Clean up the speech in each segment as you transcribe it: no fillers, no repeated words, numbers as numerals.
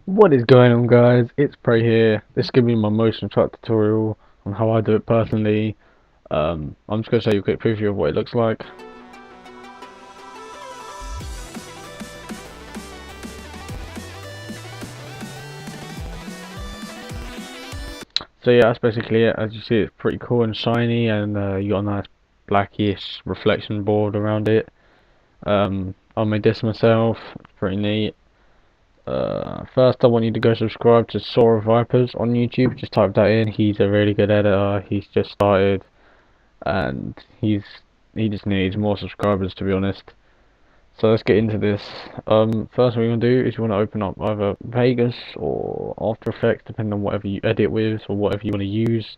What is going on, guys? It's Prayy here. This is going to be my motion track tutorial on how I do it personally. I'm just going to show you a quick preview of what it looks like. So yeah, that's basically it. As you see, it's pretty cool and shiny, and you got a nice blackish reflection board around it. I made this myself. It's pretty neat. First, I want you to go subscribe to Sora Vipers on YouTube. Just type that in. He's a really good editor. He's just started, and he just needs more subscribers, to be honest. So let's get into this. First what you want to do is you want to open up either Vegas or After Effects, depending on whatever you edit with or whatever you want to use.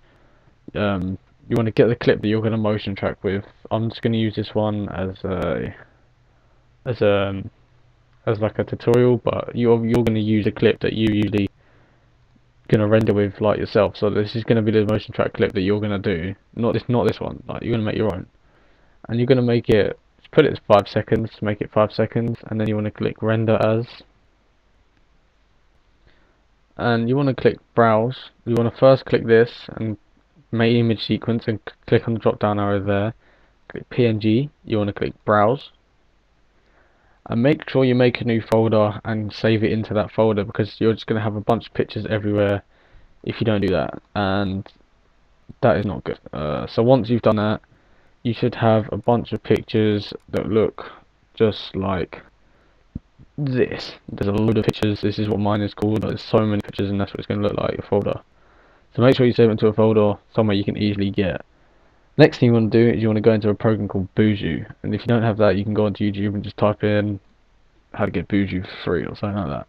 You want to get the clip that you're going to motion track with. I'm just going to use this one as a as like a tutorial, but you're going to use a clip that you usually going to render with like yourself. So this is going to be the motion track clip that you're going to do. Not this one. Like, you're going to make your own, and you're going to make it. Put it as 5 seconds, make it 5 seconds, and then you want to click render as, and you want to click browse. You want to first click this and make image sequence and click on the drop down arrow there, click PNG. You want to click browse and make sure you make a new folder and save it into that folder, because you're just going to have a bunch of pictures everywhere if you don't do that, and that is not good. So once you've done that, you should have a bunch of pictures that look just like this. There's a load of pictures. This is what mine is called. There's so many pictures, and that's what it's going to look like, your folder. So make sure you save it into a folder somewhere you can easily get. Next thing you want to do is you want to go into a program called Buju, and if you don't have that, you can go onto YouTube and just type in how to get Buju for free or something like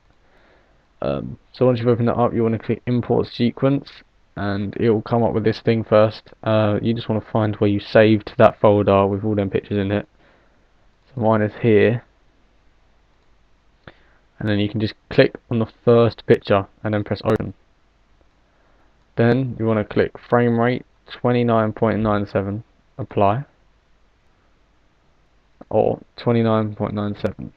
that. So once you've opened that up, you want to click import sequence, and it will come up with this thing first. You just want to find where you saved that folder with all them pictures in it. So mine is here, and then you can just click on the first picture and then press open. Then you want to click frame rate 29.97, apply, or 29.97.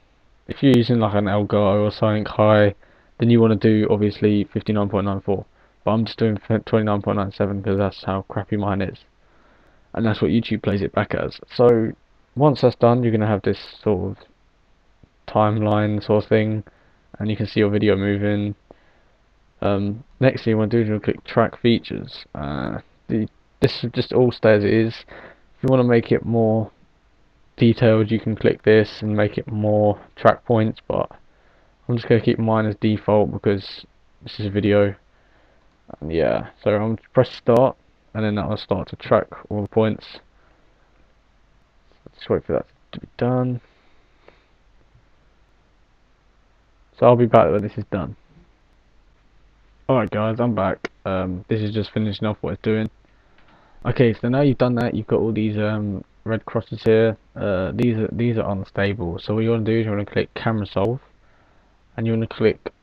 If you're using like an Elgato or something high, then you want to do obviously 59.94, but I'm just doing 29.97 because that's how crappy mine is, and that's what YouTube plays it back as. So once that's done, you're going to have this sort of timeline sort of thing, and you can see your video moving. Next thing you want to do is you want to click track features. This should just all stay as it is. If you want to make it more detailed, you can click this and make it more track points, but I'm just going to keep mine as default because this is a video. And yeah, so I'm going to press start, and then that will start to track all the points. Just wait for that to be done. So I'll be back when this is done. Alright guys, I'm back. This is just finishing off what it's doing. Okay, so now you've done that, you've got all these red crosses here. These are unstable. So what you want to do is you want to click camera solve, and you want to click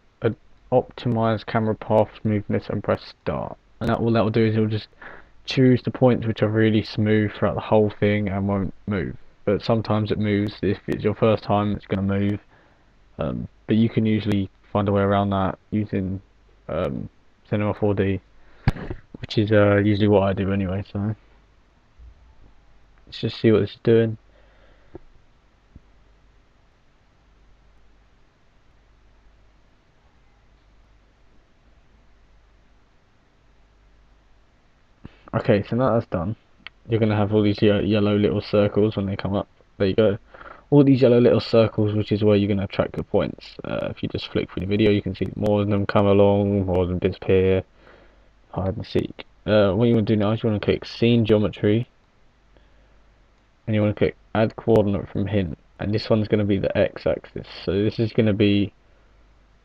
optimize camera path smoothness and press start. And all that will do is it will just choose the points which are really smooth throughout the whole thing and won't move. But sometimes it moves. If it's your first time, it's going to move. But you can usually find a way around that using Cinema 4D, which is usually what I do anyway. So let's just see what this is doing. Okay, so now that's done, you're going to have all these yellow little circles when they come up. There you go. All these yellow little circles, which is where you're going to track your points. If you just flick through the video, you can see more of them come along, more of them disappear, hide and seek. What you want to do now is you want to click scene geometry, and you want to click add coordinate from hint, and this one's going to be the x-axis. So this is going to be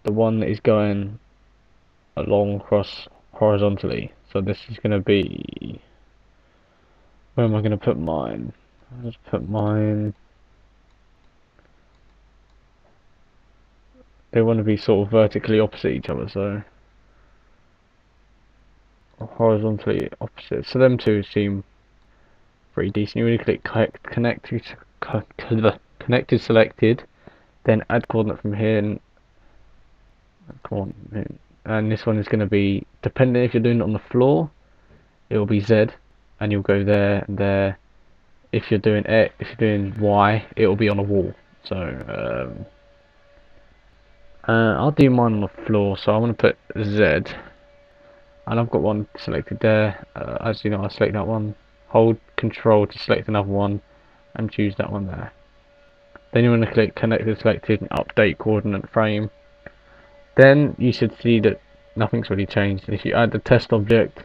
the one that is going along across horizontally. So this is going to be, where am I going to put mine? I'll just put mine, they want to be sort of vertically opposite each other, so horizontally opposite. So them two seem pretty decent. You really click connected selected, then add coordinate from here, and And this one is going to be, depending if you're doing it on the floor, it will be Z, and you'll go there and there. If you're doing X, if you're doing Y, it will be on a wall. So I'll do mine on the floor. So I'm going to put Z, and I've got one selected there. As you know, I select that one. Hold Control to select another one, and choose that one there. Then you want to click Connected Selected and Update Coordinate Frame. Then you should see that nothing's really changed. If you add the test object,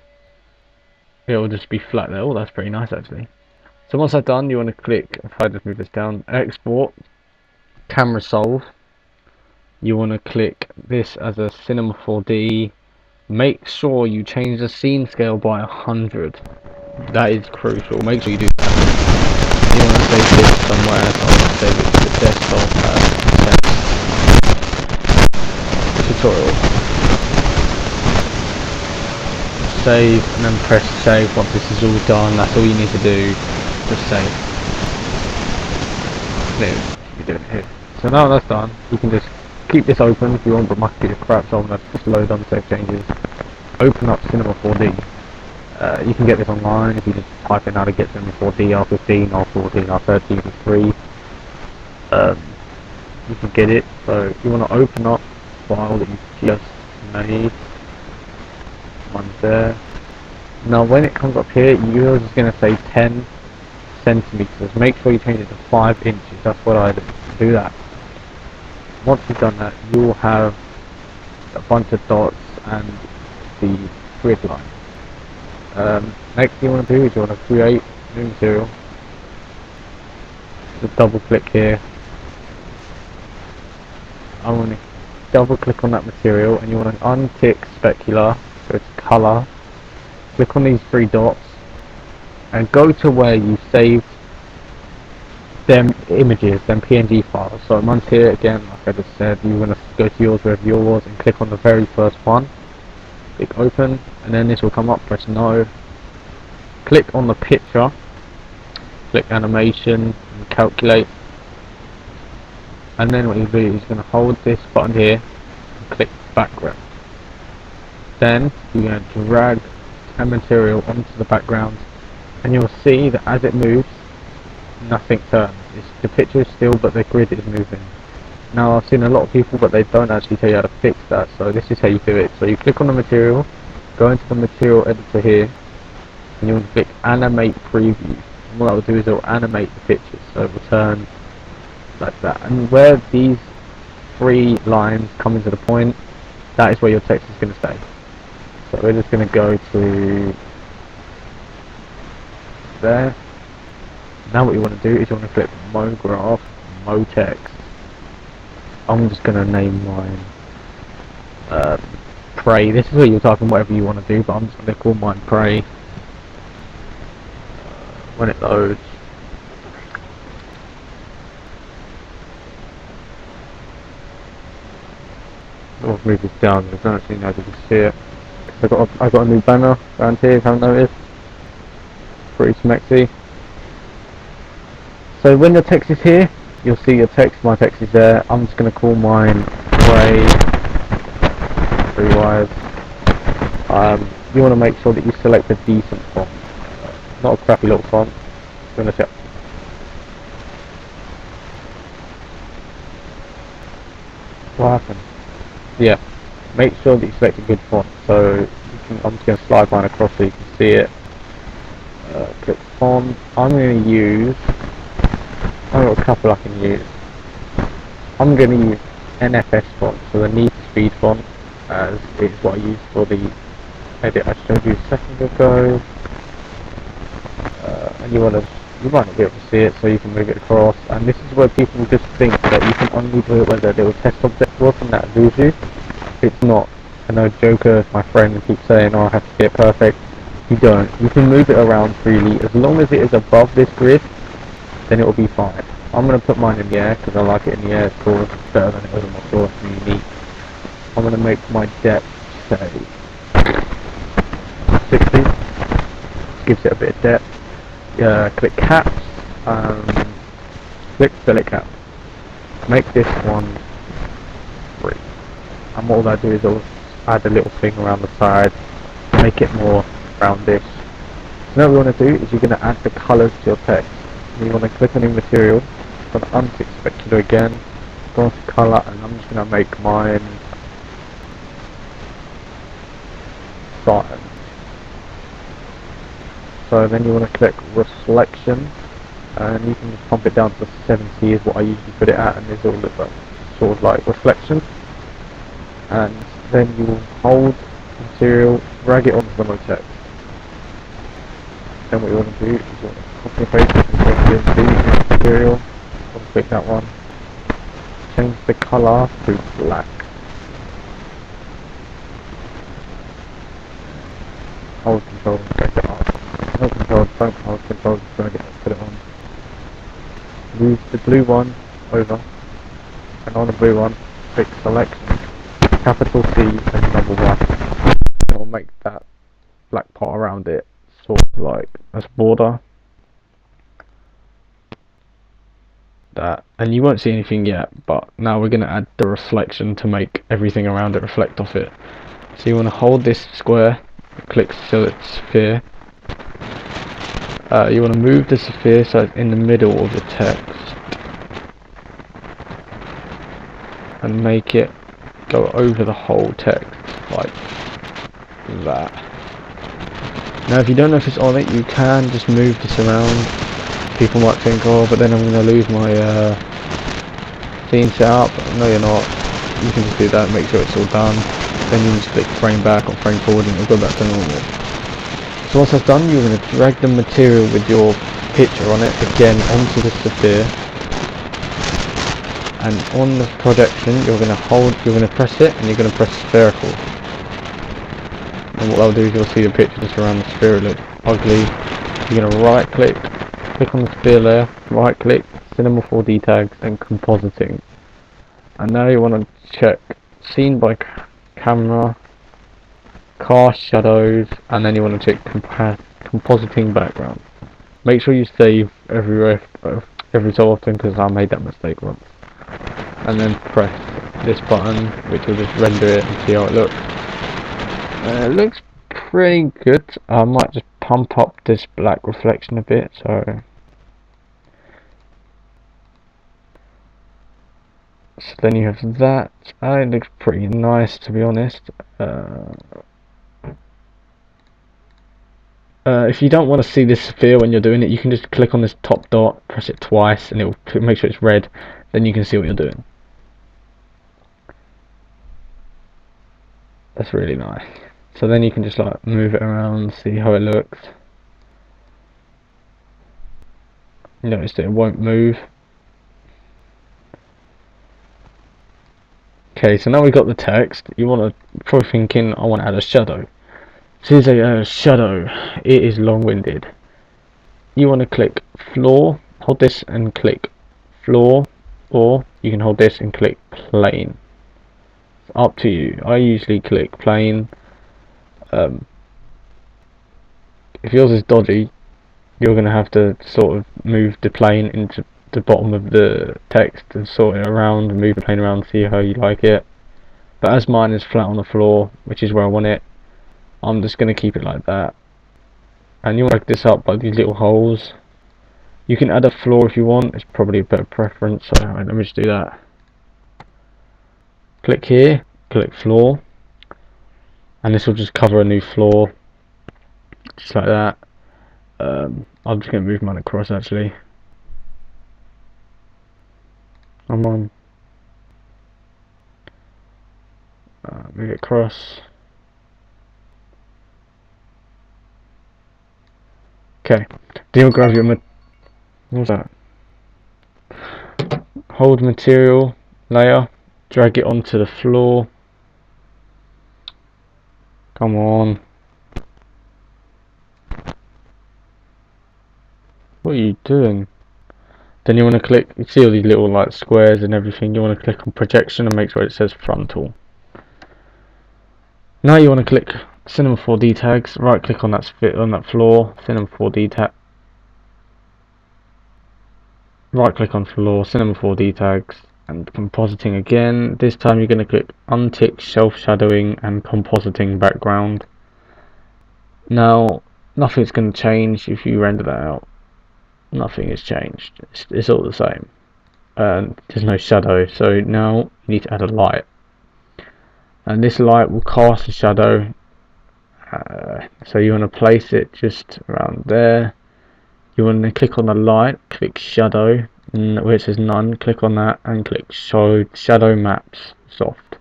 it will just be flat there. Oh, that's pretty nice actually. So once that's done, you want to click, if I just move this down, Export, Camera Solve. You want to click this as a Cinema 4D. Make sure you change the scene scale by 100. That is crucial. Make sure you do that. You want to save this somewhere, so I'm going to save it to the desktop tutorial. Save and then press save. Once this is all done, that's all you need to do. Just save. There, you do it here. So now that's done, you can just keep this open if you want, but my computer crap, so I'm going to just load unsaved changes. Open up Cinema 4D. You can get this online if you just type in how to get Cinema 4D, R15, R14, R13, R3. You can get it. So you want to open up the file that you just made. One's there. Now when it comes up here, yours is going to say 10 centimeters. Make sure you change it to 5 inches. That's what I do. Do that. Once you've done that, you'll have a bunch of dots and the grid line. Next thing you want to do is you want to create new material. Just double click here. I'm going to double click on that material, and you want to untick specular, go to color, click on these 3 dots, and go to where you saved them images, them PNG files. So mine's here again, like I just said. You want to go to yours wherever yours was and click on the very first one. Click open, and then this will come up. Press no. Click on the picture. Click animation and calculate. And then what you do is going to hold this button here and click background. Then you're going to drag a material onto the background, and you'll see that as it moves, nothing turns. The picture is still, but the grid is moving. Now I've seen a lot of people, but they don't actually tell you how to fix that. So this is how you do it. So you click on the material, go into the material editor here, and you want to click animate preview. And what that will do is it will animate the pictures, so it will turn like that. And where these 3 lines come into the point, that is where your text is going to stay. So we're just going to go to there. Now what you want to do is you want to click MoGraph, MoText. I'm just going to name mine Prayy. This is where you're typing whatever you want to do, but I'm just going to call mine Prayy. When it loads, I'll move this down. I don't actually know if you can see it. I got a new banner around here. If you haven't noticed, pretty smexy. So when your text is here, you'll see your text. My text is there. I'm just going to call mine Prayy. 3 wires. You want to make sure that you select a decent font, not a crappy little font. I'm going to check. What happened? Yeah, make sure that you select a good font. So I'm just going to slide mine across so you can see it. Click font. I'm going to use, I've got a couple I can use. I'm going to use NFS font, so the Need for Speed font, as it's what I use for the edit I showed you a second ago. And you might not be able to see it, so you can move it across. And this is where people just think that you can only do it where the little test object was, and that lose you. It's not. I know Joker, my friend, keeps saying, "Oh, I have to get it perfect." You don't. You can move it around freely as long as it is above this grid. Then it will be fine. I'm going to put mine in the air because I like it in the air. It's cool. It's better than it was on my floor. It's unique. I'm going to make my depth say 60. Gives it a bit of depth. Click caps. Click select cap. Make this one 3. and what I do is I'll add a little thing around the side, make it more roundish. So now what we want to do is you're going to add the colours to your text. You want to click on new material, go to untick specular again, go to colour, and I'm just going to make mine satin. So then you want to click reflection, and you can just pump it down to 70 is what I usually put it at, and this will look like sort of like reflection. And then you will hold material, drag it onto the text. Then what you want to do is you want to copy and paste it and into material, click that one, change the colour to black. Hold control and drag it up. Hold control, don't hold control, just drag it and put it on. Move the blue one over, and on the blue one, click selection, capital C and number 1. It will make that black part around it sort of like as a border. That, and you won't see anything yet, but now we're going to add the reflection to make everything around it reflect off it. So you want to hold this square, click sphere. You want to move the sphere so it's in the middle of the text, and make it go over the whole text like that. Now if you don't know if it's on it, you can just move this around. People might think, oh, but then I'm going to lose my theme setup. No, you're not. You can just do that, make sure it's all done. Then you just click frame back or frame forward and it'll go back to normal. So once that's done, you're going to drag the material with your picture on it again onto the sphere. And on the projection, you're going to press it, and you're going to press spherical. And what that'll do is you'll see the picture just around the sphere look ugly. You're going to right click on the sphere layer, right click, Cinema 4D tags and compositing. And now you want to check scene by camera, cast shadows, and then you want to check compositing background. Make sure you save every so often, because I made that mistake once. And then press this button, which will just render it and see how it looks. It looks pretty good. I might just pump up this black reflection a bit, so then you have that. It looks pretty nice, to be honest. If you don't want to see this sphere when you're doing it, you can just click on this top dot, press it twice, and it will make sure it's red. Then you can see what you're doing. That's really nice. So then you can just like move it around, see how it looks. Notice that it won't move. Okay, so now we've got the text. You're probably thinking, I want to add a shadow. So here's a shadow. It is long-winded. You want to click floor, hold this and click floor, or you can hold this and click plane. It's up to you. I usually click plane. If yours is dodgy, you're going to have to sort of move the plane into the bottom of the text and sort it around, move the plane around, see how you like it. But as mine is flat on the floor, which is where I want it, I'm just going to keep it like that. And you want to break this up by these little holes. You can add a floor if you want, it's probably a better preference, so let me just do that. Click here, click floor, and this will just cover a new floor, just like that. I'm just going to move mine across actually. I'm on. Move it across. Okay, then you'll grab your what's that? Hold material layer, drag it onto the floor. Come on. What are you doing? Then you want to click, you see all these little like squares and everything, you want to click on projection and make sure it says frontal. Now you want to click Cinema 4D tags, right click on that floor, Cinema 4D tag, right click on floor, Cinema 4D tags, and compositing again. This time you're going to click untick self shadowing and compositing background. Now nothing's going to change if you render that out. Nothing has changed. It's all the same. There's no shadow, so now you need to add a light, and this light will cast a shadow. So you want to place it just around there. You want to click on the light, click shadow, and where it says none, click on that and click show shadow maps soft.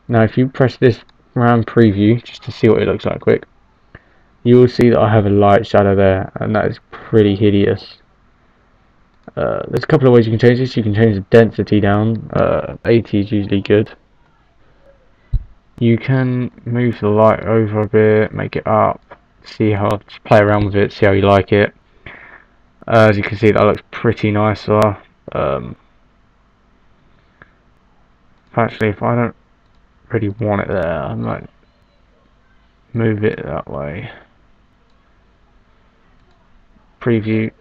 Now if you press this round preview just to see what it looks like quick, you will see that I have a light shadow there, and that is pretty hideous. There's a couple of ways you can change this. You can change the density down. 80 is usually good. You can move the light over a bit, make it up, see how, just play around with it, see how you like it. As you can see, that looks pretty nicer. Actually, if I don't really want it there, I might move it that way. Preview.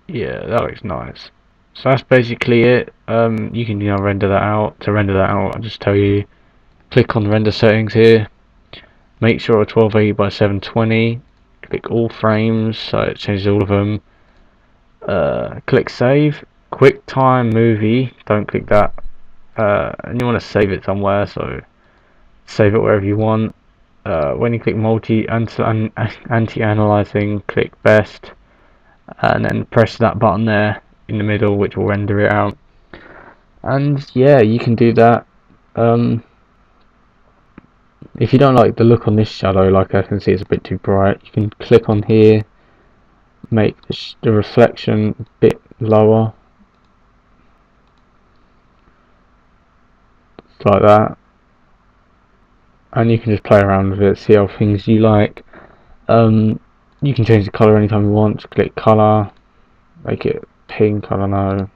Yeah, that looks nice. So that's basically it. You can render that out. To render that out, I'll just tell you, click on render settings here. Make sure it's 1280 by 720. Click all frames, so it changes all of them. Click save. QuickTime movie. Don't click that. And you want to save it somewhere, so save it wherever you want. When you click multi anti-analyzing, click best, and then press that button there in the middle, which will render it out. And yeah, you can do that. If you don't like the look on this shadow, like I can see it's a bit too bright, you can click on here, make the reflection a bit lower, like that, and you can just play around with it, see how things you like. You can change the colour anytime you want. Just click colour, make it pink, I don't know,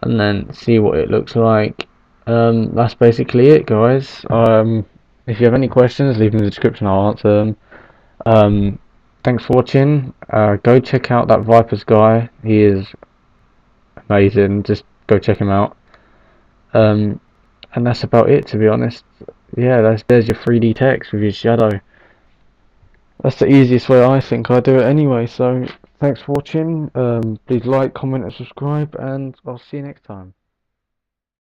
and then see what it looks like. That's basically it, guys. If you have any questions, leave them in the description, I'll answer them. Thanks for watching. Go check out that Vipers guy, he is amazing, just go check him out. And that's about it, to be honest. Yeah, there's your 3D text with your shadow. That's the easiest way I think I do it anyway. So thanks for watching. Please like, comment and subscribe, and I'll see you next time.